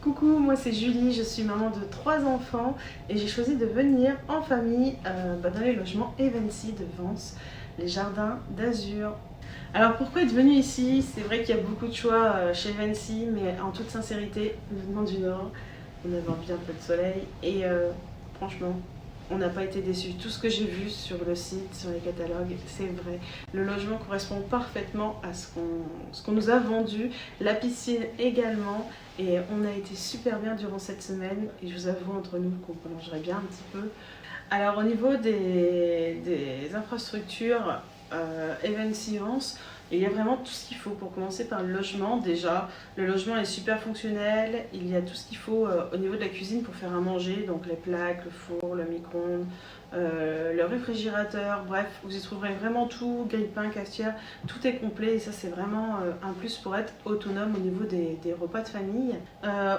Coucou, moi c'est Julie, je suis maman de 3 enfants et j'ai choisi de venir en famille dans les logements Evency de Vence, les jardins d'Azur. Alors pourquoi être venu ici? C'est vrai qu'il y a beaucoup de choix chez Evency, mais en toute sincérité, nous venons du Nord, on avait envie un peu de soleil et franchement, on n'a pas été déçus. Tout ce que j'ai vu sur le site, sur les catalogues, c'est vrai. Le logement correspond parfaitement à ce qu'on nous a vendu, la piscine également. Et on a été super bien durant cette semaine. Et je vous avoue entre nous qu'on prolongerait bien un petit peu. Alors au niveau des infrastructures, Evency Vence, il y a vraiment tout ce qu'il faut pour commencer par le logement. Déjà, le logement est super fonctionnel. Il y a tout ce qu'il faut au niveau de la cuisine pour faire à manger, donc les plaques, le four, le micro-ondes, le réfrigérateur. Bref, vous y trouverez vraiment tout, grille-pain, cafetière, tout est complet et ça c'est vraiment un plus pour être autonome au niveau des repas de famille.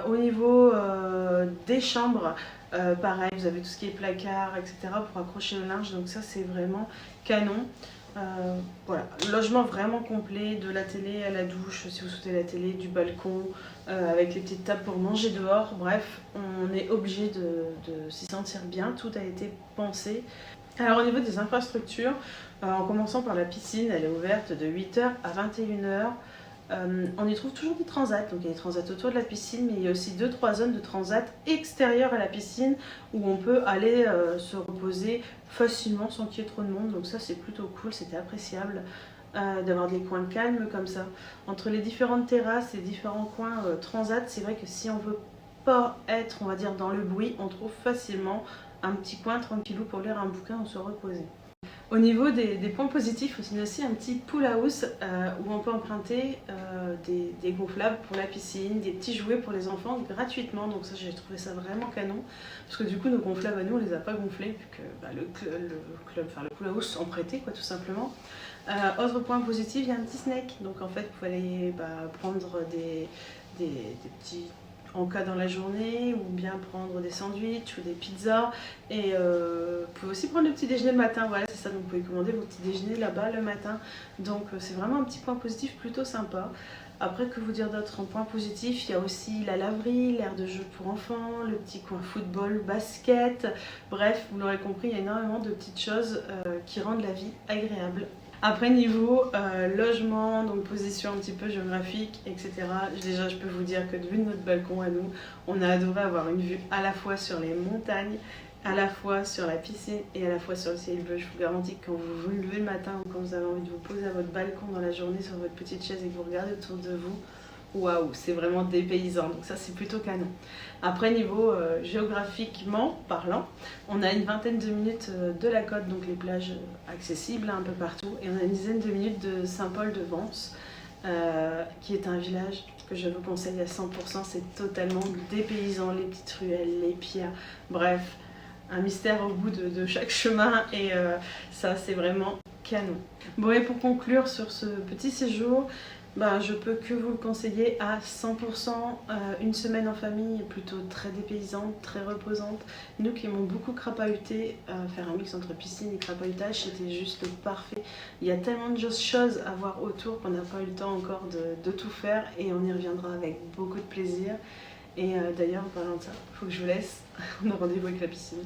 Au niveau des chambres, pareil, vous avez tout ce qui est placard, etc. pour accrocher le linge, donc ça c'est vraiment canon. Voilà, logement vraiment complet, de la télé à la douche si vous souhaitez la télé, du balcon, avec les petites tables pour manger dehors. Bref, on est obligé de s'y sentir bien, tout a été pensé. Alors au niveau des infrastructures, en commençant par la piscine, elle est ouverte de 8h à 21h. On y trouve toujours des transats, donc il y a des transats autour de la piscine, mais il y a aussi 2-3 zones de transat extérieures à la piscine où on peut aller se reposer facilement sans qu'il y ait trop de monde, donc ça c'est plutôt cool, c'était appréciable d'avoir des coins calmes comme ça. Entre les différentes terrasses et différents coins transat, c'est vrai que si on veut pas être, on va dire, dans le bruit, on trouve facilement un petit coin tranquillou pour lire un bouquin ou se reposer. Au niveau des points positifs, on a aussi un petit pool house où on peut emprunter des gonflables pour la piscine, des petits jouets pour les enfants gratuitement. Donc ça, j'ai trouvé ça vraiment canon. Parce que du coup, nos gonflables à nous, on les a pas gonflés vu que le pool house en prêtait quoi, tout simplement. Autre point positif, il y a un petit snack. Donc en fait, vous pouvez aller prendre des petits en cas dans la journée, ou bien prendre des sandwichs ou des pizzas. Et vous pouvez aussi prendre le petit déjeuner le matin, voilà c'est ça, donc vous pouvez commander vos petits déjeuners là-bas le matin. Donc c'est vraiment un petit point positif plutôt sympa. Après, que vous dire d'autre en point positif, il y a aussi la laverie, l'aire de jeu pour enfants, le petit coin football, basket. Bref, vous l'aurez compris, il y a énormément de petites choses qui rendent la vie agréable. Après niveau logement, donc position un petit peu géographique, etc. Déjà je peux vous dire que vu de notre balcon à nous, on a adoré avoir une vue à la fois sur les montagnes, à la fois sur la piscine et à la fois sur le ciel bleu. Je vous garantis que quand vous vous levez le matin ou quand vous avez envie de vous poser à votre balcon dans la journée sur votre petite chaise et que vous regardez autour de vous, waouh, c'est vraiment dépaysant, donc ça c'est plutôt canon. Après niveau géographiquement parlant, on a une vingtaine de minutes de la côte, donc les plages accessibles un peu partout, et on a une dizaine de minutes de Saint-Paul-de-Vence, qui est un village que je vous conseille à 100%, c'est totalement dépaysant, les petites ruelles, les pierres, bref, un mystère au bout de chaque chemin, et ça c'est vraiment canon. Bon, et pour conclure sur ce petit séjour, je peux que vous le conseiller à 100%. Une semaine en famille est plutôt très dépaysante, très reposante. Nous qui aimons beaucoup crapahuter, faire un mix entre piscine et crapahutage, c'était juste parfait. Il y a tellement de choses à voir autour qu'on n'a pas eu le temps encore de tout faire et on y reviendra avec beaucoup de plaisir. Et d'ailleurs, en parlant de ça, il faut que je vous laisse. On a rendez-vous avec la piscine.